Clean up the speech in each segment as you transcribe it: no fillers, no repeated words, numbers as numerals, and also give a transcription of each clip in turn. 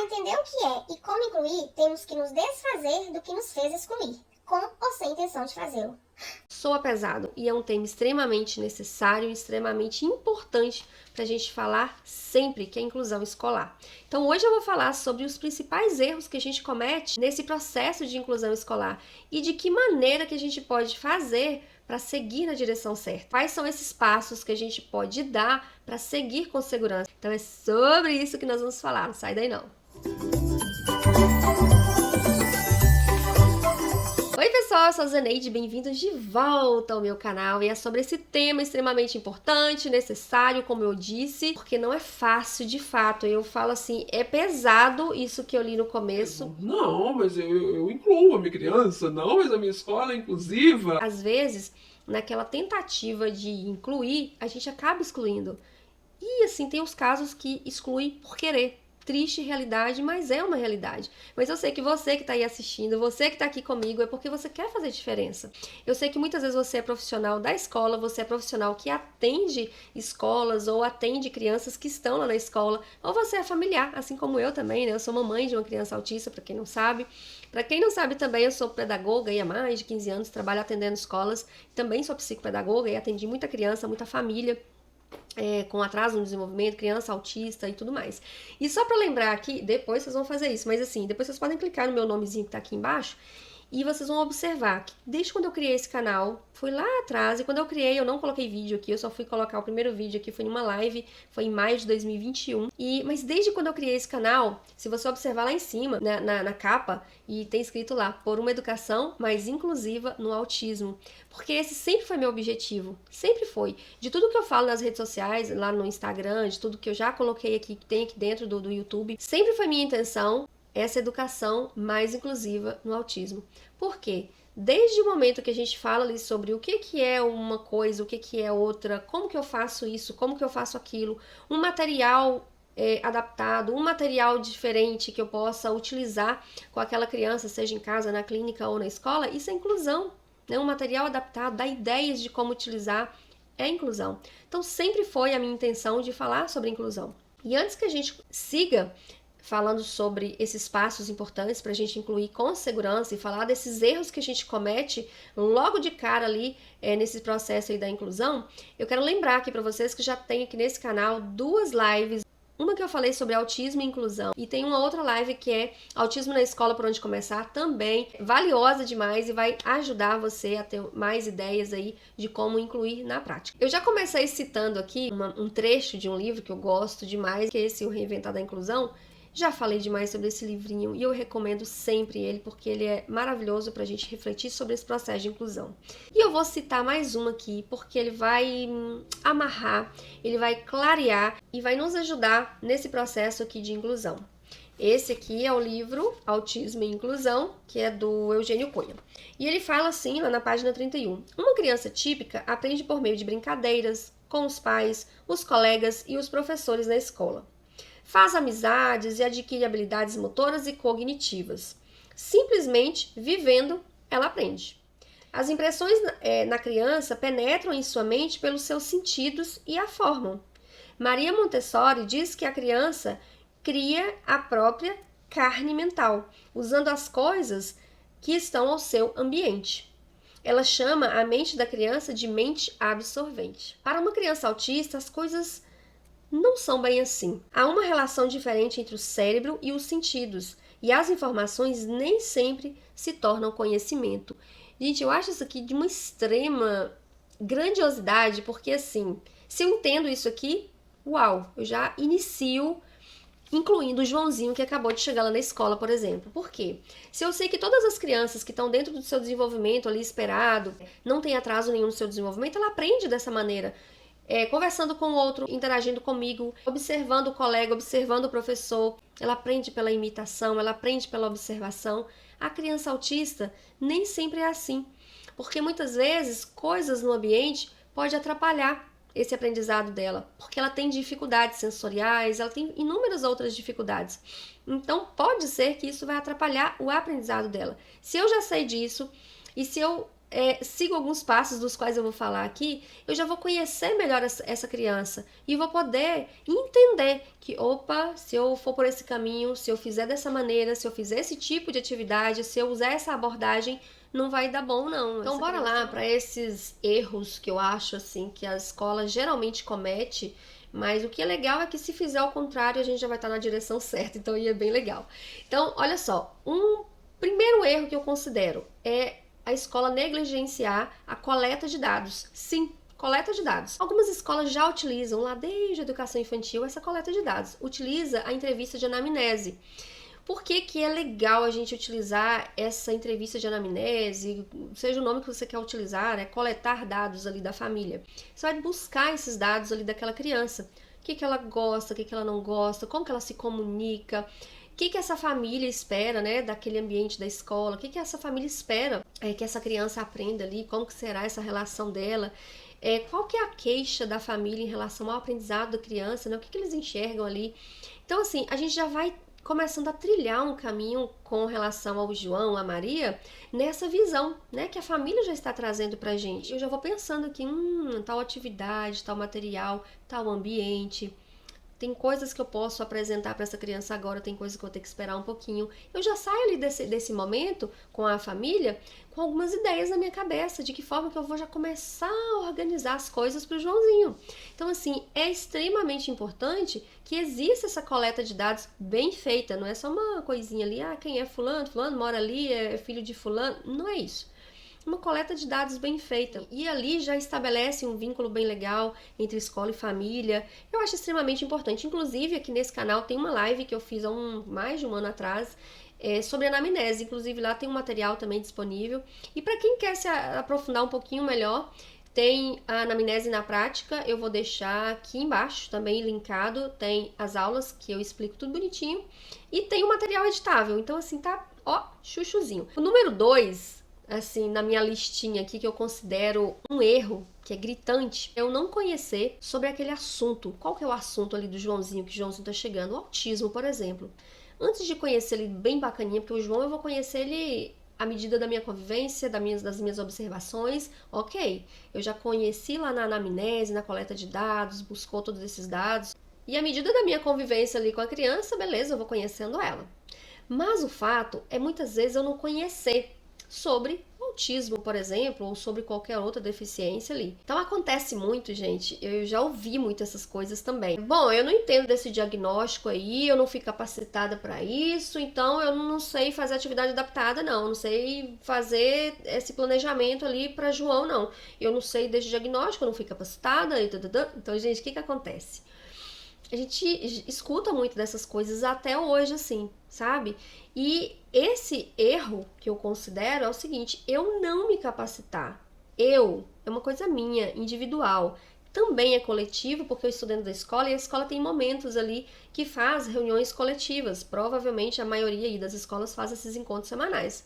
entender o que é e como incluir, temos que nos desfazer do que nos fez excluir, com ou sem intenção de fazê-lo. Soa pesado e é um tema extremamente necessário e extremamente importante para a gente falar sempre, que é a inclusão escolar. Então hoje eu vou falar sobre os principais erros que a gente comete nesse processo de inclusão escolar e de que maneira que a gente pode fazer para seguir na direção certa. Quais são esses passos que a gente pode dar para seguir com segurança? Então é sobre isso que nós vamos falar, não sai daí não. Oi pessoal, eu sou a Zaneide, bem-vindos de volta ao meu canal e é sobre esse tema extremamente importante, necessário, como eu disse, porque não é fácil de fato. Eu falo assim, é pesado isso que eu li no começo. Não, mas eu incluo a minha criança, não, mas a minha escola é inclusiva. Às vezes, naquela tentativa de incluir, a gente acaba excluindo. E assim, tem os casos que exclui por querer. Triste realidade, mas é uma realidade. Mas eu sei que você que está aí assistindo, você que está aqui comigo, é porque você quer fazer diferença. Eu sei que muitas vezes você é profissional da escola, você é profissional que atende escolas ou atende crianças que estão lá na escola, ou você é familiar, assim como eu também, né? Eu sou mamãe de uma criança autista, para quem não sabe. Para quem não sabe também, eu sou pedagoga e há mais de 15 anos trabalho atendendo escolas. Também sou psicopedagoga e atendi muita criança, muita família. Com atraso no desenvolvimento, criança autista e tudo mais. E só para lembrar aqui, depois vocês vão fazer isso, mas assim, depois vocês podem clicar no meu nomezinho que tá aqui embaixo e vocês vão observar que desde quando eu criei esse canal, foi lá atrás, e quando eu criei eu não coloquei vídeo aqui, eu só fui colocar o primeiro vídeo aqui, foi em uma live, foi em maio de 2021, mas desde quando eu criei esse canal, se você observar lá em cima, na capa, e tem escrito lá, por uma educação mais inclusiva no autismo, porque esse sempre foi meu objetivo, sempre foi, de tudo que eu falo nas redes sociais, lá no Instagram, de tudo que eu já coloquei aqui, que tem aqui dentro do YouTube, sempre foi minha intenção essa educação mais inclusiva no autismo. Por quê? Desde o momento que a gente fala ali sobre o que é uma coisa, o que é outra, como que eu faço isso, como que eu faço aquilo, um material adaptado, um material diferente que eu possa utilizar com aquela criança, seja em casa, na clínica ou na escola, isso é inclusão, né? Um material adaptado, dá ideias de como utilizar, é inclusão. Então sempre foi a minha intenção de falar sobre inclusão. E antes que a gente siga falando sobre esses passos importantes para a gente incluir com segurança e falar desses erros que a gente comete logo de cara ali nesse processo aí da inclusão, eu quero lembrar aqui para vocês que já tem aqui nesse canal duas lives. Uma que eu falei sobre autismo e inclusão e tem uma outra live que é autismo na escola por onde começar, também valiosa demais e vai ajudar você a ter mais ideias aí de como incluir na prática. Eu já comecei citando aqui um trecho de um livro que eu gosto demais, que é esse O Reinventar da Inclusão. Já falei demais sobre esse livrinho e eu recomendo sempre ele porque ele é maravilhoso para a gente refletir sobre esse processo de inclusão. E eu vou citar mais uma aqui porque ele vai amarrar, ele vai clarear e vai nos ajudar nesse processo aqui de inclusão. Esse aqui é o livro Autismo e Inclusão, que é do Eugênio Cunha. E ele fala assim, lá na página 31. Uma criança típica aprende por meio de brincadeiras, com os pais, os colegas e os professores na escola. Faz amizades e adquire habilidades motoras e cognitivas. Simplesmente vivendo, ela aprende. As impressões na criança penetram em sua mente pelos seus sentidos e a formam. Maria Montessori diz que a criança cria a própria carne mental, usando as coisas que estão ao seu ambiente. Ela chama a mente da criança de mente absorvente. Para uma criança autista, as coisas não são bem assim. Há uma relação diferente entre o cérebro e os sentidos, e as informações nem sempre se tornam conhecimento. Gente, eu acho isso aqui de uma extrema grandiosidade, porque assim, se eu entendo isso aqui, uau, eu já inicio incluindo o Joãozinho que acabou de chegar lá na escola, por exemplo. Por quê? Se eu sei que todas as crianças que estão dentro do seu desenvolvimento ali esperado, não tem atraso nenhum no seu desenvolvimento, ela aprende dessa maneira. Conversando com o outro, interagindo comigo, observando o colega, observando o professor. Ela aprende pela imitação, ela aprende pela observação. A criança autista nem sempre é assim, porque muitas vezes coisas no ambiente podem atrapalhar esse aprendizado dela, porque ela tem dificuldades sensoriais, ela tem inúmeras outras dificuldades. Então pode ser que isso vai atrapalhar o aprendizado dela. Se eu já sei disso, e se eu sigo alguns passos dos quais eu vou falar aqui, eu já vou conhecer melhor essa criança e vou poder entender que, opa, se eu for por esse caminho, se eu fizer dessa maneira, se eu fizer esse tipo de atividade, se eu usar essa abordagem, não vai dar bom não. Então bora lá para esses erros que eu acho assim que a escola geralmente comete, mas o que é legal é que se fizer ao contrário, a gente já vai estar na direção certa, então aí é bem legal. Então, olha só, um primeiro erro que eu considero é a escola negligenciar a coleta de dados. Sim, coleta de dados. Algumas escolas já utilizam, lá desde a educação infantil, essa coleta de dados. Utiliza a entrevista de anamnese. Por que que é legal a gente utilizar essa entrevista de anamnese, seja o nome que você quer utilizar, né? Coletar dados ali da família. Você vai buscar esses dados ali daquela criança. O que que ela gosta, o que que ela não gosta, como que ela se comunica, o que que essa família espera, né, daquele ambiente da escola, o que que essa família espera que essa criança aprenda ali, como que será essa relação dela, qual que é a queixa da família em relação ao aprendizado da criança, né, o que que eles enxergam ali. Então, assim, a gente já vai começando a trilhar um caminho com relação ao João, a Maria, nessa visão, né, que a família já está trazendo pra gente. Eu já vou pensando aqui, tal atividade, tal material, tal ambiente. Tem coisas que eu posso apresentar para essa criança agora, tem coisas que eu vou ter que esperar um pouquinho. Eu já saio ali desse momento com a família com algumas ideias na minha cabeça de que forma que eu vou já começar a organizar as coisas para o Joãozinho. Então, assim, é extremamente importante que exista essa coleta de dados bem feita. Não é só uma coisinha ali, quem é fulano, fulano mora ali, é filho de fulano. Não é isso. Uma coleta de dados bem feita. E ali já estabelece um vínculo bem legal entre escola e família. Eu acho extremamente importante. Inclusive, aqui nesse canal tem uma live que eu fiz há mais de um ano atrás sobre anamnese. Inclusive, lá tem um material também disponível. E para quem quer se aprofundar um pouquinho melhor, tem a anamnese na prática. Eu vou deixar aqui embaixo também linkado. Tem as aulas que eu explico tudo bonitinho. E tem o material editável. Então, assim, tá, chuchuzinho. O número 2... assim, na minha listinha aqui, que eu considero um erro, que é gritante, eu não conhecer sobre aquele assunto. Qual que é o assunto ali do Joãozinho, que o Joãozinho tá chegando? O autismo, por exemplo. Antes de conhecer ele bem bacaninha, porque o João eu vou conhecer ele à medida da minha convivência, das minhas observações, ok. Eu já conheci lá na anamnese, na coleta de dados, buscou todos esses dados. E à medida da minha convivência ali com a criança, beleza, eu vou conhecendo ela. Mas o fato é muitas vezes eu não conhecer sobre autismo, por exemplo, ou sobre qualquer outra deficiência ali. Então acontece muito, gente, eu já ouvi muito essas coisas também. Bom, eu não entendo desse diagnóstico aí, eu não fui capacitada para isso, então eu não sei fazer atividade adaptada, não. Eu não sei fazer esse planejamento ali para João, não. Eu não sei desse diagnóstico, eu não fui capacitada. Então, gente, o que acontece? A gente escuta muito dessas coisas até hoje, assim, sabe? E esse erro que eu considero é o seguinte: eu não me capacitar. É uma coisa minha, individual. Também é coletivo, porque eu estou dentro da escola e a escola tem momentos ali que faz reuniões coletivas. Provavelmente a maioria aí das escolas faz esses encontros semanais.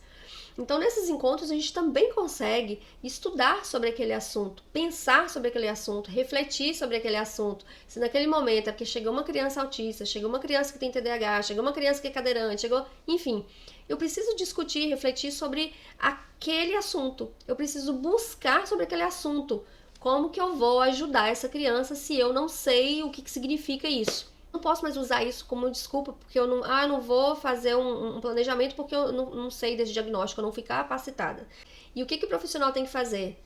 Então, nesses encontros, a gente também consegue estudar sobre aquele assunto, pensar sobre aquele assunto, refletir sobre aquele assunto. Se naquele momento é porque chegou uma criança autista, chegou uma criança que tem TDAH, chegou uma criança que é cadeirante, enfim, eu preciso discutir, refletir sobre aquele assunto. Eu preciso buscar sobre aquele assunto. Como que eu vou ajudar essa criança se eu não sei o que significa isso? Não posso mais usar isso como desculpa, porque eu não vou fazer um planejamento porque eu não sei desse diagnóstico, eu não fui capacitada. E o que o profissional tem que fazer?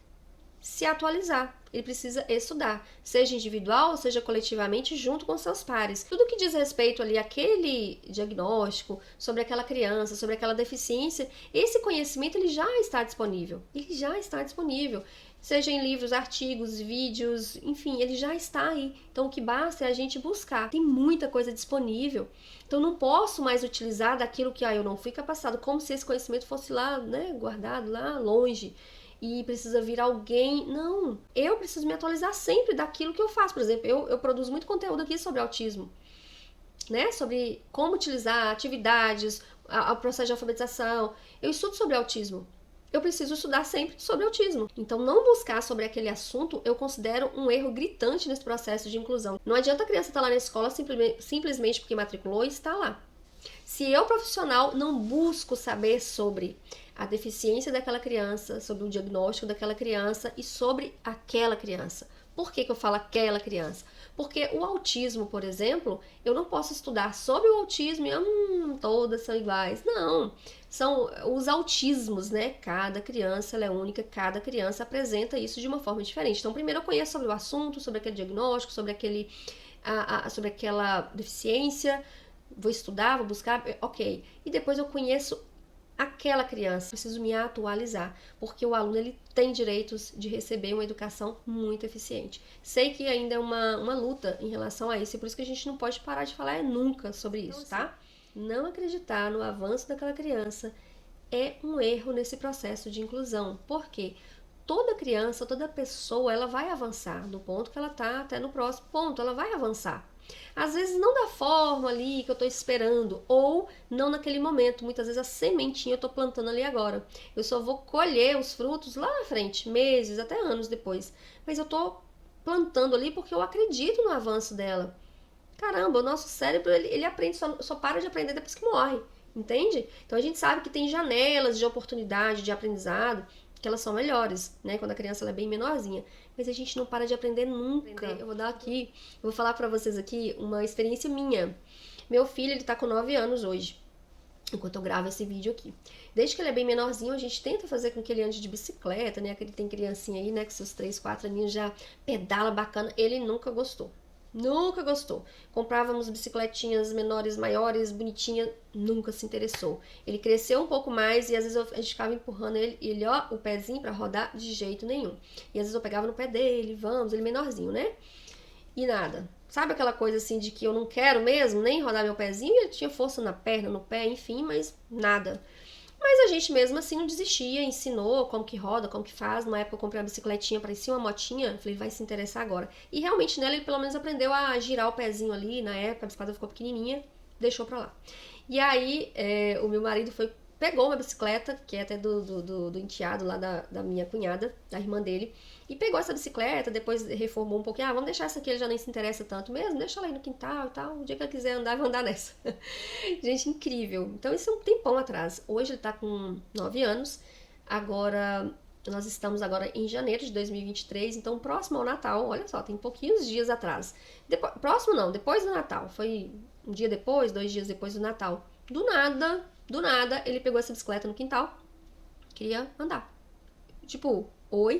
Se atualizar. Ele precisa estudar, seja individual, seja coletivamente, junto com seus pares. Tudo que diz respeito ali àquele diagnóstico, sobre aquela criança, sobre aquela deficiência, esse conhecimento ele já está disponível. Ele já está disponível. Seja em livros, artigos, vídeos, enfim, ele já está aí. Então, o que basta é a gente buscar. Tem muita coisa disponível. Então, não posso mais utilizar daquilo que eu não fui capacitado, como se esse conhecimento fosse lá, né, guardado lá longe e precisa vir alguém. Não, eu preciso me atualizar sempre daquilo que eu faço. Por exemplo, eu produzo muito conteúdo aqui sobre autismo, né, sobre como utilizar atividades, o processo de alfabetização. Eu estudo sobre autismo. Eu preciso estudar sempre sobre autismo. Então, não buscar sobre aquele assunto, eu considero um erro gritante nesse processo de inclusão. Não adianta a criança estar lá na escola simplesmente porque matriculou e está lá. Se eu, profissional, não busco saber sobre a deficiência daquela criança, sobre o diagnóstico daquela criança e sobre aquela criança. Por que eu falo aquela criança? Porque o autismo, por exemplo, eu não posso estudar sobre o autismo e todas são iguais. Não, são os autismos, né? Cada criança ela é única, cada criança apresenta isso de uma forma diferente. Então, primeiro eu conheço sobre o assunto, sobre aquele diagnóstico, sobre sobre aquela deficiência, vou estudar, vou buscar, ok. E depois eu conheço aquela criança, preciso me atualizar, porque o aluno ele tem direitos de receber uma educação muito eficiente. Sei que ainda é uma luta em relação a isso, e por isso que a gente não pode parar de falar nunca sobre isso, tá? Não acreditar no avanço daquela criança é um erro nesse processo de inclusão, porque toda criança, toda pessoa, ela vai avançar do ponto que ela tá até no próximo ponto, ela vai avançar. Às vezes não da forma ali que eu tô esperando, ou não naquele momento. Muitas vezes a sementinha eu tô plantando ali agora. Eu só vou colher os frutos lá na frente, meses, até anos depois. Mas eu tô plantando ali porque eu acredito no avanço dela. Caramba, o nosso cérebro, ele aprende, só para de aprender depois que morre, entende? Então a gente sabe que tem janelas de oportunidade, de aprendizado, que elas são melhores, né? Quando a criança ela é bem menorzinha. Mas a gente não para de aprender nunca. Eu vou falar pra vocês aqui uma experiência minha. Meu filho, ele tá com 9 anos hoje, enquanto eu gravo esse vídeo aqui. Desde que ele é bem menorzinho, a gente tenta fazer com que ele ande de bicicleta, né? Que ele tem criancinha aí, né? Que seus 3, 4 aninhos já pedala bacana. Ele nunca gostou. Nunca gostou. Comprávamos bicicletinhas menores, maiores, bonitinhas, nunca se interessou. Ele cresceu um pouco mais e às vezes a gente ficava empurrando ele, ó, o pezinho pra rodar de jeito nenhum. E às vezes eu pegava no pé dele, vamos, ele menorzinho, né? E nada. Sabe aquela coisa assim de que eu não quero mesmo nem rodar meu pezinho? Ele tinha força na perna, no pé, enfim, mas nada. Mas a gente mesmo assim não desistia, ensinou como que roda, como que faz. Numa época eu comprei uma bicicletinha, parecia uma motinha, falei, vai se interessar agora. E realmente nela ele pelo menos aprendeu a girar o pezinho ali, na época a bicicleta ficou pequenininha, deixou pra lá. E aí o meu marido pegou uma bicicleta, que é até do enteado lá da minha cunhada, da irmã dele, e pegou essa bicicleta, depois reformou um pouquinho, vamos deixar essa aqui, ele já nem se interessa tanto mesmo, deixa ela aí no quintal e tal, o dia que ele quiser andar, vai andar nessa. Gente, incrível. Então isso é um tempão atrás. Hoje ele tá com 9 anos, agora nós estamos agora em janeiro de 2023, então próximo ao Natal, olha só, tem pouquinhos dias atrás. Próximo não, depois do Natal, foi um dia depois, 2 dias depois do Natal. Do nada, ele pegou essa bicicleta no quintal, queria andar. Tipo, oi?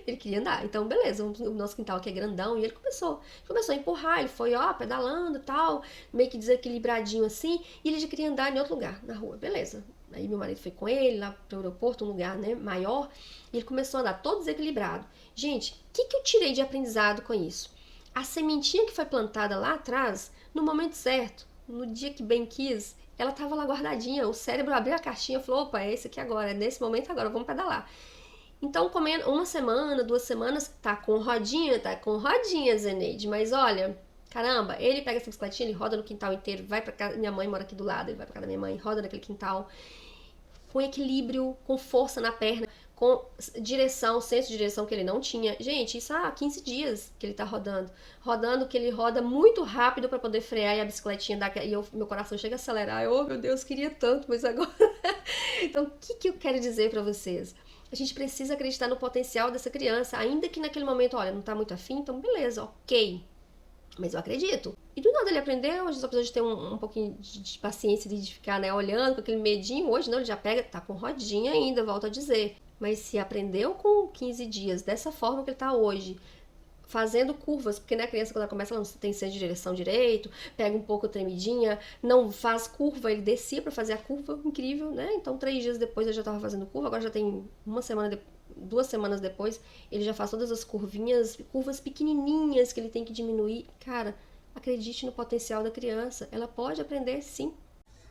Ele queria andar. Então, beleza, o nosso quintal aqui é grandão, e ele começou a empurrar, ele foi, ó, pedalando e tal, meio que desequilibradinho assim, e ele já queria andar em outro lugar, na rua, beleza. Aí meu marido foi com ele lá pro aeroporto, um lugar, né, maior, e ele começou a andar todo desequilibrado. Gente, o que eu tirei de aprendizado com isso? A sementinha que foi plantada lá atrás, no momento certo, no dia que bem quis, ela tava lá guardadinha, o cérebro abriu a caixinha e falou, opa, é esse aqui agora, é nesse momento agora, vamos pedalar. Então, comendo 1 semana, 2 semanas, tá com rodinha, Zeneide, mas olha, caramba, ele pega essa bicicletinha, ele roda no quintal inteiro, vai pra casa, minha mãe mora aqui do lado, ele vai pra casa da minha mãe, roda naquele quintal, com equilíbrio, com força na perna, com direção, senso de direção que ele não tinha. Gente, isso há 15 dias que ele tá rodando. Rodando, que ele roda muito rápido pra poder frear e a bicicletinha dá, e meu coração chega a acelerar. Oh, meu Deus, queria tanto, mas agora... Então, o que eu quero dizer pra vocês? A gente precisa acreditar no potencial dessa criança, ainda que naquele momento, olha, não tá muito afim, então beleza, ok. Mas eu acredito. E do nada ele aprendeu, a gente só precisa de ter um pouquinho de paciência de ficar, né, olhando com aquele medinho. Hoje não, ele já pega, tá com rodinha ainda, volto a dizer. Mas se aprendeu com 15 dias, dessa forma que ele tá hoje, fazendo curvas, porque né, a criança quando ela começa, ela não tem senso de direção direito, pega um pouco tremidinha, não faz curva, ele descia pra fazer a curva, incrível, né? Então 3 dias depois ele já tava fazendo curva, agora já tem 2 semanas depois, ele já faz todas as curvas pequenininhas que ele tem que diminuir. Cara, acredite no potencial da criança, ela pode aprender sim.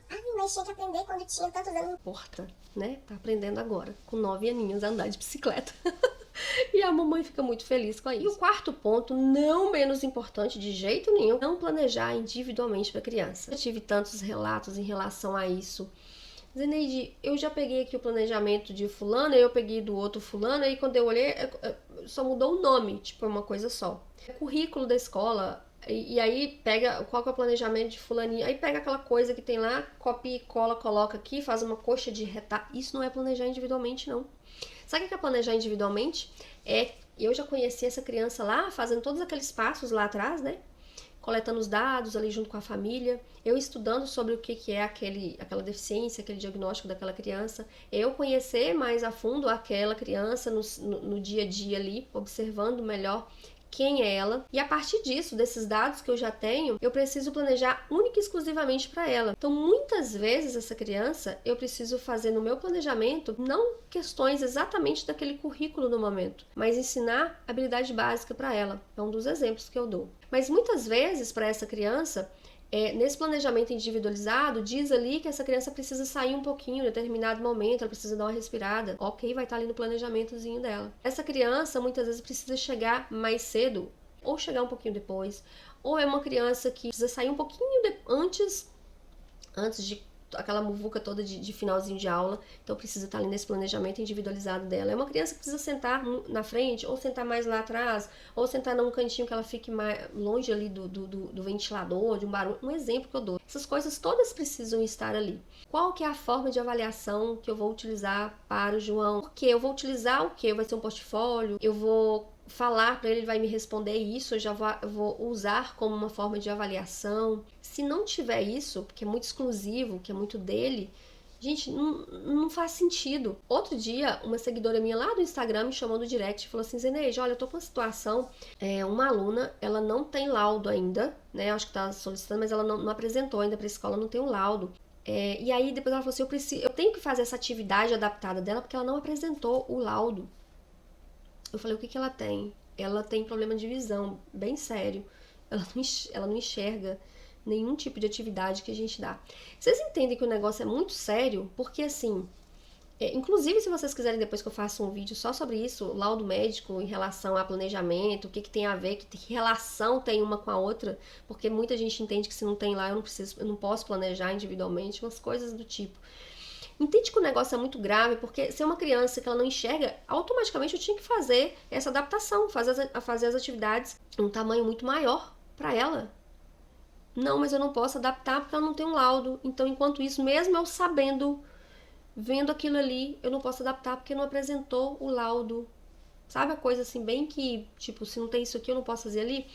Ah, mas tinha que aprender quando tinha tantos anos. Importa, né? Tá aprendendo agora, com 9 aninhos, a andar de bicicleta. E a mamãe fica muito feliz com isso. E o quarto ponto, não menos importante de jeito nenhum, não planejar individualmente para a criança. Eu tive tantos relatos em relação a isso. Zeneide, eu já peguei aqui o planejamento de fulano, eu peguei do outro fulano, aí quando eu olhei, só mudou o nome, tipo, é uma coisa só. O currículo da escola E aí pega qual que é o planejamento de fulaninho, aí pega aquela coisa que tem lá, copia e cola, coloca aqui, faz uma coxa de retalho. Isso não é planejar individualmente, não. Sabe o que é planejar individualmente? Eu já conheci essa criança lá, fazendo todos aqueles passos lá atrás, né? Coletando os dados ali junto com a família, eu estudando sobre o que é aquela deficiência, aquele diagnóstico daquela criança, eu conhecer mais a fundo aquela criança no dia a dia ali, observando melhor quem é ela, e a partir disso, desses dados que eu já tenho, eu preciso planejar única e exclusivamente para ela. Então, muitas vezes essa criança, eu preciso fazer no meu planejamento não questões exatamente daquele currículo no momento, mas ensinar habilidade básica para ela. É um dos exemplos que eu dou. Mas muitas vezes, para essa criança, nesse planejamento individualizado, diz ali que essa criança precisa sair um pouquinho em determinado momento, ela precisa dar uma respirada. Ok, vai estar ali no planejamentozinho dela. Essa criança, muitas vezes, precisa chegar mais cedo, ou chegar um pouquinho depois, ou é uma criança que precisa sair um pouquinho antes de aquela muvuca toda de finalzinho de aula, então precisa estar ali nesse planejamento individualizado dela. É uma criança que precisa sentar na frente, ou sentar mais lá atrás, ou sentar num cantinho que ela fique mais longe ali do ventilador, de um barulho, um exemplo que eu dou. Essas coisas todas precisam estar ali. Qual que é a forma de avaliação que eu vou utilizar para o João? Porque eu vou utilizar o quê? Vai ser um portfólio? Eu vou falar para ele, ele vai me responder isso, eu já vou usar como uma forma de avaliação. Se não tiver isso, porque é muito exclusivo, que é muito dele, gente, não faz sentido. Outro dia, uma seguidora minha lá do Instagram me chamou no direct e falou assim: Zeneide, olha, eu tô com uma situação, uma aluna, ela não tem laudo ainda, né, acho que tá solicitando, mas ela não apresentou ainda pra escola, não tem um laudo. E aí depois ela falou assim, eu tenho que fazer essa atividade adaptada dela porque ela não apresentou o laudo. Eu falei, o que ela tem? Ela tem problema de visão, bem sério. Ela não enxerga nenhum tipo de atividade que a gente dá. Vocês entendem que o negócio é muito sério? Porque assim, inclusive se vocês quiserem depois que eu faça um vídeo só sobre isso, laudo médico em relação a planejamento, o que tem a ver, que relação tem uma com a outra, porque muita gente entende que se não tem lá, eu não posso planejar individualmente, umas coisas do tipo. Entende que o negócio é muito grave, porque se é uma criança que ela não enxerga, automaticamente eu tinha que fazer essa adaptação, fazer as atividades em um tamanho muito maior para ela. Não, mas eu não posso adaptar porque ela não tem um laudo. Então, enquanto isso, mesmo eu sabendo, vendo aquilo ali, eu não posso adaptar porque não apresentou o laudo. Sabe a coisa assim, bem que, tipo, se não tem isso aqui, eu não posso fazer ali?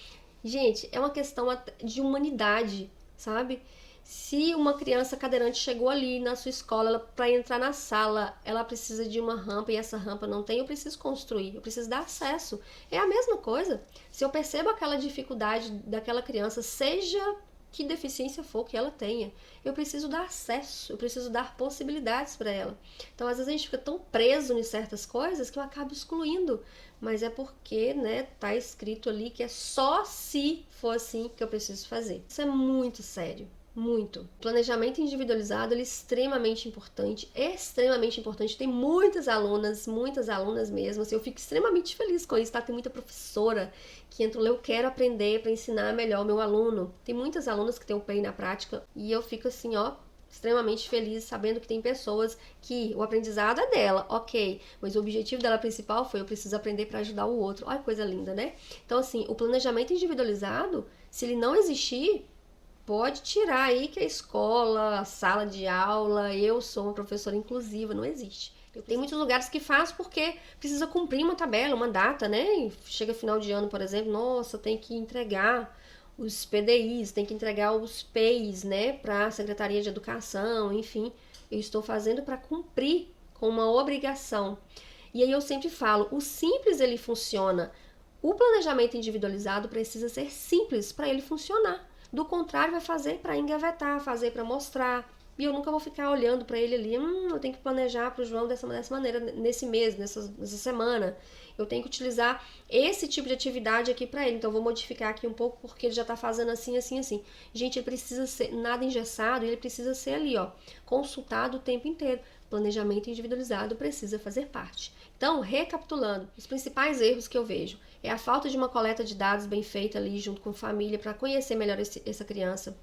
Gente, é uma questão de humanidade, sabe? Se uma criança cadeirante chegou ali na sua escola, para entrar na sala, ela precisa de uma rampa e essa rampa não tem, eu preciso construir, eu preciso dar acesso. É a mesma coisa. Se eu percebo aquela dificuldade daquela criança, seja que deficiência for que ela tenha, eu preciso dar acesso, eu preciso dar possibilidades para ela. Então, às vezes a gente fica tão preso em certas coisas que eu acabo excluindo, mas é porque, né, tá escrito ali que é só se for assim que eu preciso fazer. Isso é muito sério. Muito. O planejamento individualizado ele é extremamente importante. Tem muitas alunas mesmo. Assim, eu fico extremamente feliz com isso, tá? Tem muita professora que entra lá, eu quero aprender para ensinar melhor o meu aluno. Tem muitas alunas que têm o PEI na prática e eu fico assim, ó, extremamente feliz sabendo que tem pessoas que o aprendizado é dela, ok, mas o objetivo dela principal foi eu preciso aprender para ajudar o outro. Olha que coisa linda, né? Então, assim, o planejamento individualizado, se ele não existir, pode tirar aí que a escola, a sala de aula, eu sou uma professora inclusiva, não existe. Tem muitos lugares que faz porque precisa cumprir uma tabela, uma data, né? E chega final de ano, por exemplo, nossa, tem que entregar os PDIs, tem que entregar os PEIs, né? Para a Secretaria de Educação, enfim. Eu estou fazendo para cumprir com uma obrigação. E aí eu sempre falo, o simples ele funciona. O planejamento individualizado precisa ser simples para ele funcionar. Do contrário, vai fazer para engavetar, fazer para mostrar. E eu nunca vou ficar olhando para ele ali, eu tenho que planejar para o João dessa maneira, nesse mês, nessa semana. Eu tenho que utilizar esse tipo de atividade aqui para ele. Então, eu vou modificar aqui um pouco porque ele já está fazendo assim, assim, assim. Gente, ele precisa ser nada engessado, ele precisa ser ali, ó, consultado o tempo inteiro. Planejamento individualizado precisa fazer parte. Então, recapitulando, os principais erros que eu vejo é a falta de uma coleta de dados bem feita ali junto com a família para conhecer melhor essa criança.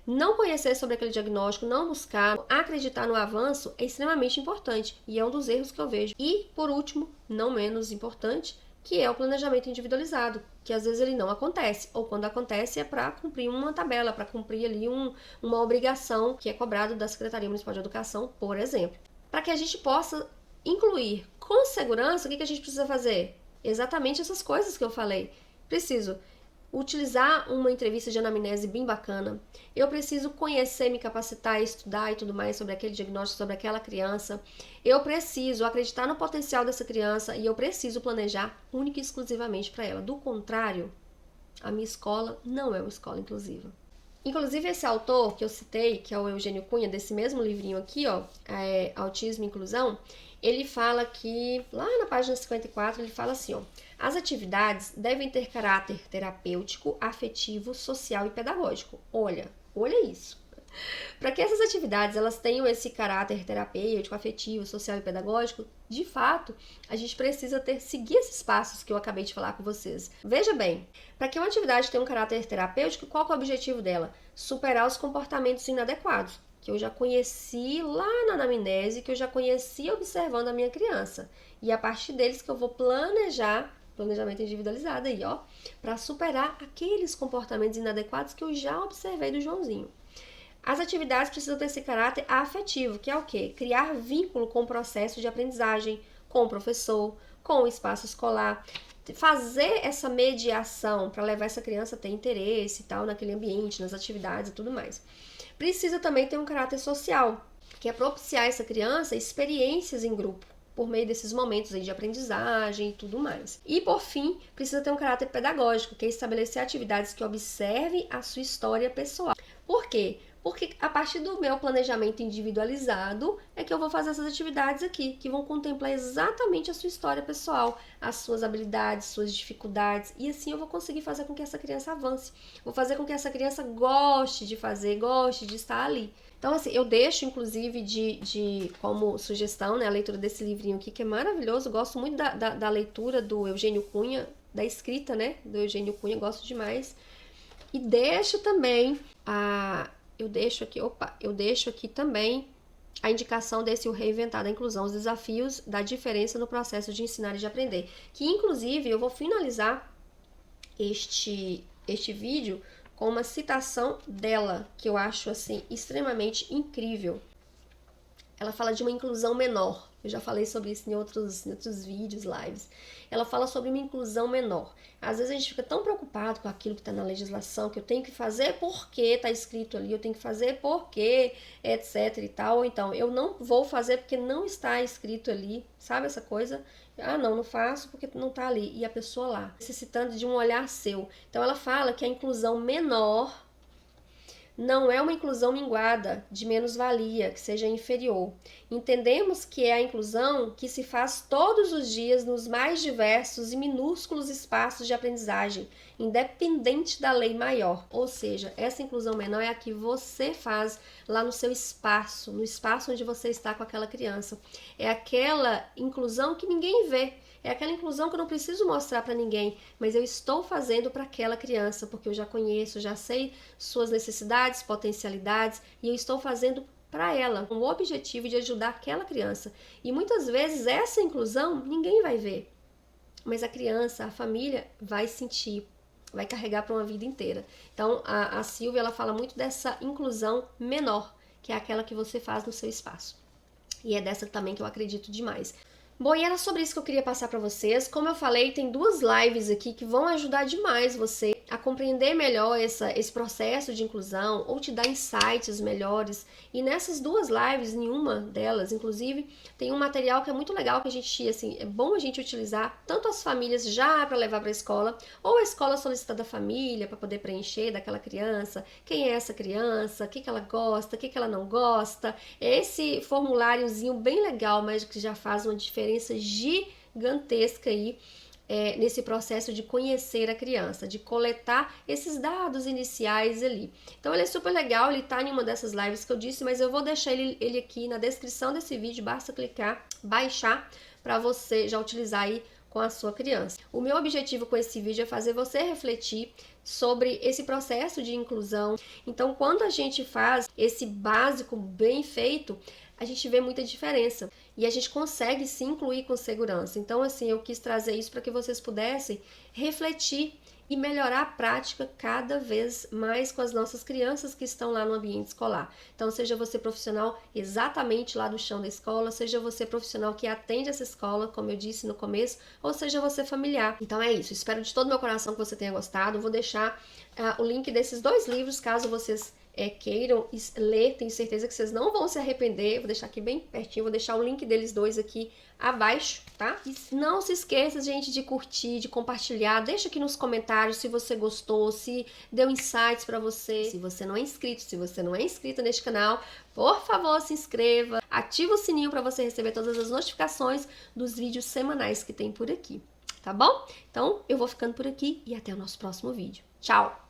Não conhecer sobre aquele diagnóstico, não buscar, acreditar no avanço é extremamente importante e é um dos erros que eu vejo. E, por último, não menos importante, que é o planejamento individualizado, que às vezes ele não acontece, ou quando acontece é para cumprir uma tabela, para cumprir ali uma obrigação que é cobrado da Secretaria Municipal de Educação, por exemplo. Para que a gente possa incluir com segurança, o que a gente precisa fazer? Exatamente essas coisas que eu falei. Preciso utilizar uma entrevista de anamnese bem bacana. Eu preciso conhecer, me capacitar, estudar e tudo mais sobre aquele diagnóstico, sobre aquela criança. Eu preciso acreditar no potencial dessa criança e eu preciso planejar única e exclusivamente para ela. Do contrário, a minha escola não é uma escola inclusiva. Inclusive, esse autor que eu citei, que é o Eugênio Cunha, desse mesmo livrinho aqui, ó, Autismo e Inclusão, ele fala que, lá na página 54, ele fala assim, ó, as atividades devem ter caráter terapêutico, afetivo, social e pedagógico. Olha isso. Para que essas atividades elas tenham esse caráter terapêutico, afetivo, social e pedagógico, de fato, a gente precisa seguir esses passos que eu acabei de falar com vocês. Veja bem, para que uma atividade tenha um caráter terapêutico, qual que é o objetivo dela? Superar os comportamentos inadequados, que eu já conheci lá na anamnese, que eu já conheci observando a minha criança. E a partir deles que eu vou planejamento individualizado aí, ó, para superar aqueles comportamentos inadequados que eu já observei do Joãozinho. As atividades precisam ter esse caráter afetivo, que é o quê? Criar vínculo com o processo de aprendizagem, com o professor, com o espaço escolar, fazer essa mediação para levar essa criança a ter interesse e tal naquele ambiente, nas atividades e tudo mais. Precisa também ter um caráter social, que é propiciar essa criança experiências em grupo, por meio desses momentos aí de aprendizagem e tudo mais. E, por fim, precisa ter um caráter pedagógico, que é estabelecer atividades que observem a sua história pessoal. Por quê? Porque a partir do meu planejamento individualizado é que eu vou fazer essas atividades aqui, que vão contemplar exatamente a sua história pessoal, as suas habilidades, suas dificuldades, e assim eu vou conseguir fazer com que essa criança avance. Vou fazer com que essa criança goste de fazer, goste de estar ali. Então, assim, eu deixo, inclusive, de como sugestão, né, a leitura desse livrinho aqui, que é maravilhoso. Gosto muito da leitura do Eugênio Cunha, da escrita, né, do Eugênio Cunha, gosto demais. E deixo também eu deixo aqui também a indicação desse O Reinventar da Inclusão, os desafios da diferença no processo de ensinar e de aprender. Que, inclusive, eu vou finalizar este vídeo com uma citação dela, que eu acho, assim, extremamente incrível. Ela fala de uma inclusão menor. Eu já falei sobre isso em outros vídeos, lives. Ela fala sobre uma inclusão menor. Às vezes a gente fica tão preocupado com aquilo que está na legislação, que eu tenho que fazer porque está escrito ali, eu tenho que fazer porque, etc e tal. Ou então, eu não vou fazer porque não está escrito ali, sabe essa coisa? Ah, não faço porque não está ali. E a pessoa lá, necessitando de um olhar seu. Então ela fala que a inclusão menor não é uma inclusão minguada, de menos-valia, que seja inferior. Entendemos que é a inclusão que se faz todos os dias nos mais diversos e minúsculos espaços de aprendizagem, independente da lei maior. Ou seja, essa inclusão menor é a que você faz lá no seu espaço, no espaço onde você está com aquela criança. É aquela inclusão que ninguém vê. É aquela inclusão que eu não preciso mostrar para ninguém, mas eu estou fazendo para aquela criança, porque eu já conheço, já sei suas necessidades, potencialidades, e eu estou fazendo para ela, com o objetivo de ajudar aquela criança. E muitas vezes essa inclusão ninguém vai ver, mas a criança, a família vai sentir, vai carregar para uma vida inteira. Então a Silvia, ela fala muito dessa inclusão menor, que é aquela que você faz no seu espaço. E é dessa também que eu acredito demais. Bom, e era sobre isso que eu queria passar para vocês. Como eu falei, tem 2 lives aqui que vão ajudar demais você a compreender melhor esse processo de inclusão ou te dar insights melhores. E nessas 2 lives, nenhuma delas, inclusive, tem um material que é muito legal que a gente, assim, é bom a gente utilizar tanto as famílias já para levar para a escola, ou a escola solicitando a família para poder preencher daquela criança, quem é essa criança, o que ela gosta, o que ela não gosta. É esse formuláriozinho bem legal, mas que já faz uma diferença gigantesca aí nesse processo de conhecer a criança, de coletar esses dados iniciais ali. Então ele é super legal, ele tá em uma dessas lives que eu disse, mas eu vou deixar ele aqui na descrição desse vídeo, basta clicar, baixar para você já utilizar aí com a sua criança. O meu objetivo com esse vídeo é fazer você refletir sobre esse processo de inclusão. Então, quando a gente faz esse básico bem feito, a gente vê muita diferença e a gente consegue se incluir com segurança. Então, assim, eu quis trazer isso para que vocês pudessem refletir e melhorar a prática cada vez mais com as nossas crianças que estão lá no ambiente escolar. Então, seja você profissional exatamente lá do chão da escola, seja você profissional que atende essa escola, como eu disse no começo, ou seja você familiar. Então é isso, espero de todo meu coração que você tenha gostado. Vou deixar o link desses 2 livros, caso vocês queiram ler, tenho certeza que vocês não vão se arrepender. Vou deixar aqui bem pertinho, vou deixar o link deles 2 aqui abaixo, tá? E não se esqueça, gente, de curtir, de compartilhar. Deixa aqui nos comentários se você gostou, se deu insights pra você. Se você não é inscrito, se você não é inscrita neste canal, por favor, se inscreva. Ativa o sininho para você receber todas as notificações dos vídeos semanais que tem por aqui, tá bom? Então, eu vou ficando por aqui e até o nosso próximo vídeo. Tchau!